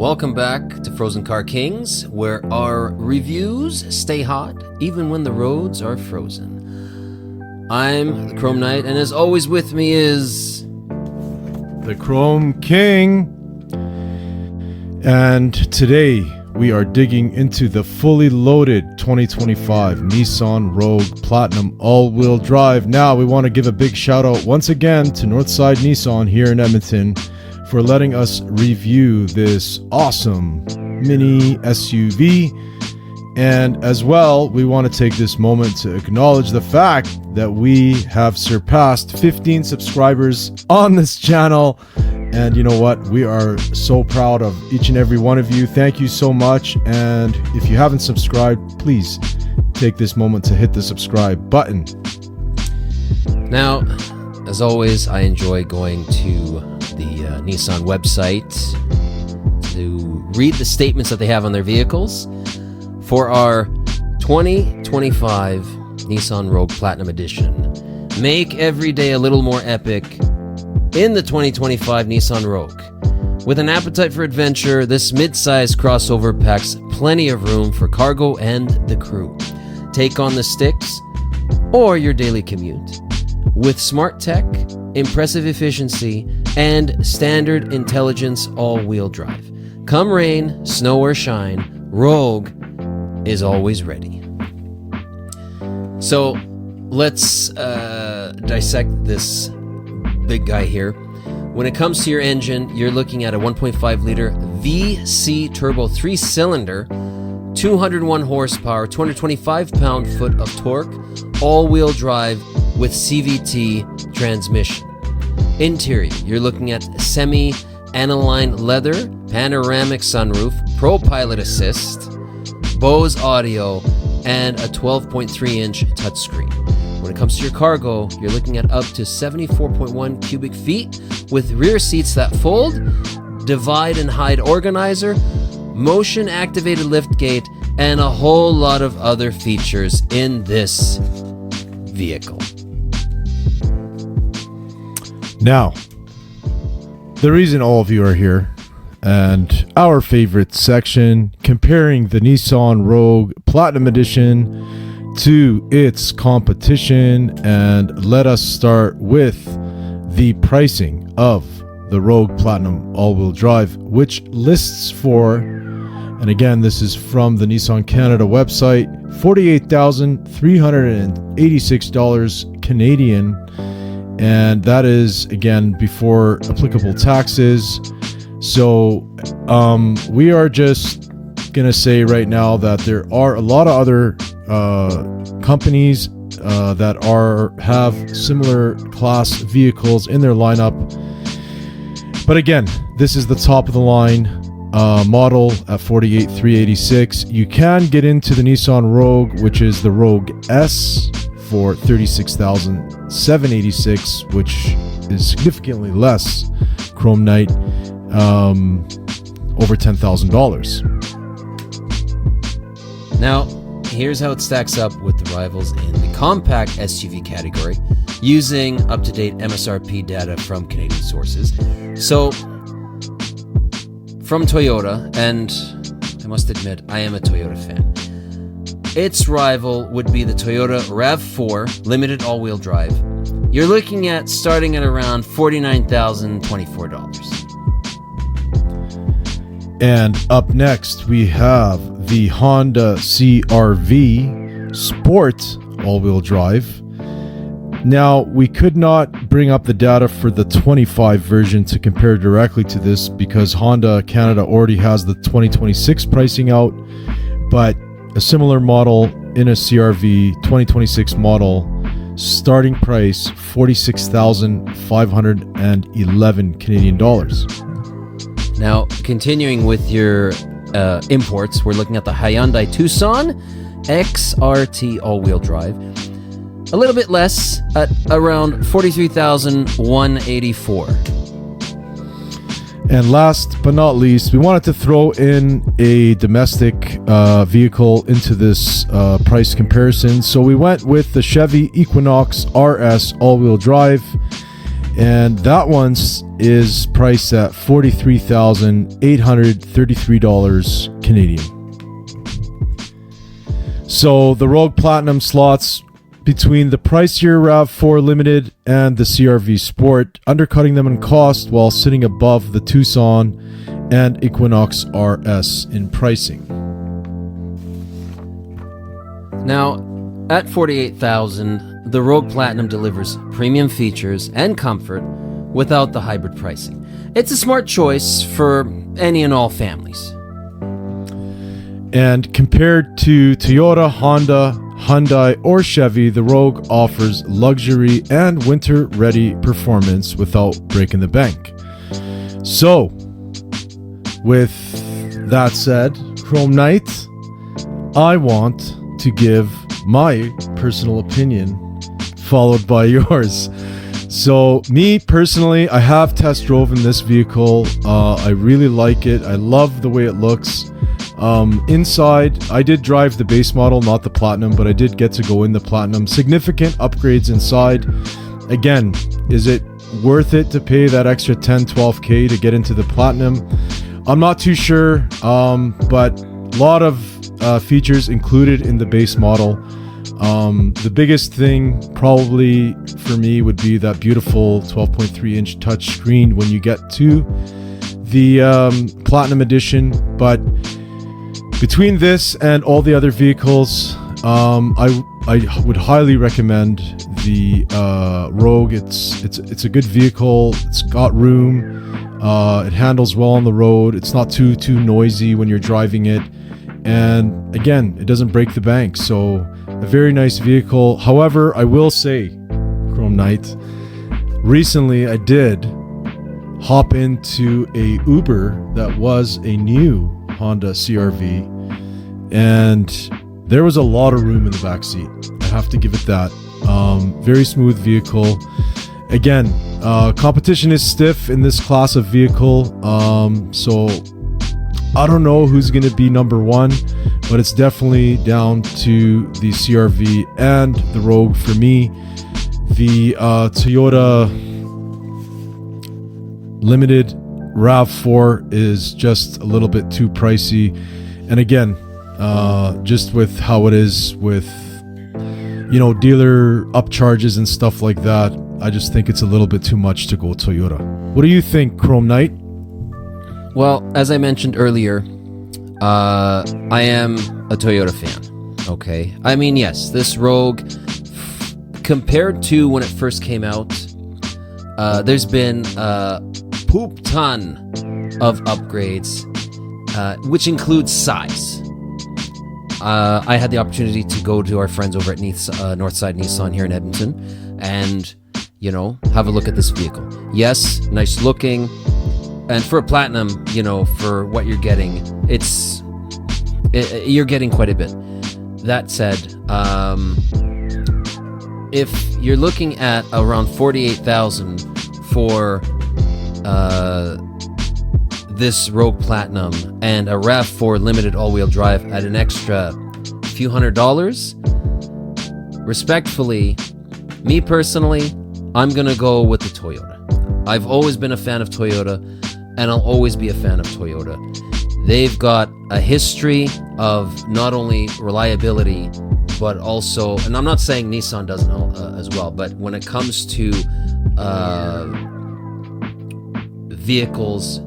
Welcome back to Frozen Car Kings, where our reviews stay hot even when the roads are frozen. I'm the Chrome Knight, and as always with me is... the Chrome King. And today we are digging into the fully loaded 2025 Nissan Rogue Platinum all-wheel drive. Now we want to give a big shout out once again to Northside Nissan here in Edmonton for letting us review this awesome mini SUV. And as well, we want to take this moment to acknowledge the fact that we have surpassed 15 subscribers on this channel. And you know what? We are so proud of each and every one of you. Thank you so much. And if you haven't subscribed, please take this moment to hit the subscribe button. Now, as always, I enjoy going to the Nissan website to read the statements that they have on their vehicles. For our 2025 Nissan Rogue Platinum Edition, make every day a little more epic in the 2025 Nissan Rogue. With an appetite for adventure, this mid-size crossover packs plenty of room for cargo and the crew. Take on the sticks or your daily commute. With smart tech, impressive efficiency, and standard intelligence all-wheel drive. Come rain, snow, or shine, Rogue is always ready. So let's dissect this big guy here. When it comes to your engine, you're looking at a 1.5 liter VC turbo 3-cylinder, 201 horsepower, 225 pound-foot of torque, all-wheel drive with CVT transmission. Interior, you're looking at semi-aniline leather, panoramic sunroof, Pro Pilot Assist, Bose audio, and a 12.3-inch touchscreen. When it comes to your cargo, you're looking at up to 74.1 cubic feet with rear seats that fold, divide and hide organizer, motion-activated liftgate, and a whole lot of other features in this vehicle. Now, the reason all of you are here, and our favorite section, comparing the Nissan Rogue Platinum Edition to its competition, and let us start with the pricing of the Rogue Platinum all-wheel drive, which lists for, and again this is from the Nissan Canada website, $48,386 Canadian, and that is again before applicable taxes. So we are just gonna say right now that there are a lot of other companies that have similar class vehicles in their lineup, but again, this is the top of the line model at $48,386. You can get into the Nissan Rogue, which is the Rogue S, for $36,786, which is significantly less, Chrome Knight, over $10,000. Now, here's how it stacks up with the rivals in the compact SUV category using up-to-date MSRP data from Canadian sources. So, from Toyota, and I must admit, I am a Toyota fan, its rival would be the Toyota RAV4 Limited All-Wheel Drive. You're looking at starting at around $49,024. And up next, we have the Honda CR-V Sport all-wheel drive. Now, we could not bring up the data for the 25 version to compare directly to this because Honda Canada already has the 2026 pricing out, but a similar model in a CR-V 2026 model, starting price $46,511 Canadian dollars. Now, continuing with your imports, we're looking at the Hyundai Tucson XRT all-wheel drive. A little bit less at around $43,184. And last but not least, we wanted to throw in a domestic vehicle into this price comparison. So we went with the Chevy Equinox RS all-wheel drive. And that one is priced at $43,833 Canadian. So the Rogue Platinum slots between the pricier RAV4 Limited and the CRV Sport, undercutting them in cost while sitting above the Tucson and Equinox RS in pricing. Now, at $48,000, the Rogue Platinum delivers premium features and comfort without the hybrid pricing. It's a smart choice for any and all families. And compared to Toyota, Honda, Hyundai, or Chevy, the Rogue offers luxury and winter-ready performance without breaking the bank. So, with that said, Chrome Knight, I want to give my personal opinion, followed by yours. So, me personally, I have test driven this vehicle. I really like it. I love the way it looks. Inside, I did drive the base model, not the Platinum, but I did get to go in the Platinum. Significant upgrades inside. Again, is it worth it to pay that extra 10, 12K to get into the Platinum? I'm not too sure, but a lot of features included in the base model. The biggest thing probably for me would be that beautiful 12.3-inch touch screen when you get to the Platinum Edition. But between this and all the other vehicles, I would highly recommend the Rogue. It's a good vehicle. It's got room. It handles well on the road. It's not too noisy when you're driving it. And again, it doesn't break the bank. So a very nice vehicle. However, I will say, Chrome Knight, recently I did hop into a Uber that was a new Honda CRV, and there was a lot of room in the back seat. I have to give it that. Very smooth vehicle. Again, competition is stiff in this class of vehicle, so I don't know who's going to be number one, but it's definitely down to the CRV and the Rogue for me. The Toyota Limited RAV4 is just a little bit too pricey. And again, just with how it is with, dealer upcharges and stuff like that, I just think it's a little bit too much to go Toyota. What do you think, Chrome Knight? Well, as I mentioned earlier, I am a Toyota fan. Okay. I mean, yes, this Rogue, compared to when it first came out, there's been a poop ton of upgrades, which includes size. I had the opportunity to go to our friends over at Northside Nissan here in Edmonton and, have a look at this vehicle. Yes, nice looking. And for a Platinum, for what you're getting, you're getting quite a bit. That said, if you're looking at around $48,000 for this Rogue Platinum and a RAV4 Limited all-wheel drive at an extra few $100, respectfully, me personally, I'm gonna go with the Toyota. I've always been a fan of Toyota, and I'll always be a fan of Toyota. They've got a history of not only reliability, but also, and I'm not saying Nissan doesn't as well, but when it comes to vehicles,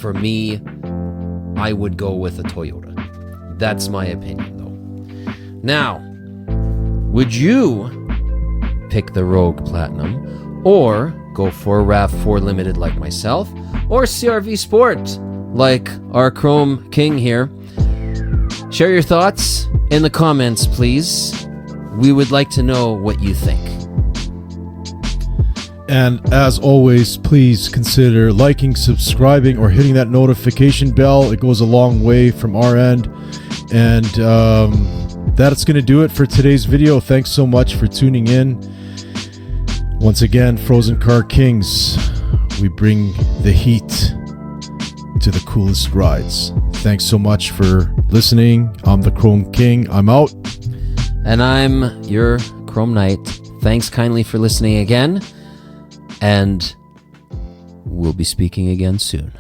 for me, I would go with a Toyota. That's my opinion, though. Now, would you pick the Rogue Platinum, or go for a RAV4 Limited like myself, or CRV Sport like our Chrome King here? Share your thoughts in the comments, please. We would like to know what you think. And as always, please consider liking, subscribing, or hitting that notification bell. It goes a long way from our end. And that's going to do it for today's video. Thanks so much for tuning in. Once again, Frozen Car Kings, we bring the heat to the coolest rides. Thanks so much for listening. I'm the Chrome King. I'm out. And I'm your Chrome Knight. Thanks kindly for listening again. and we'll be speaking again soon.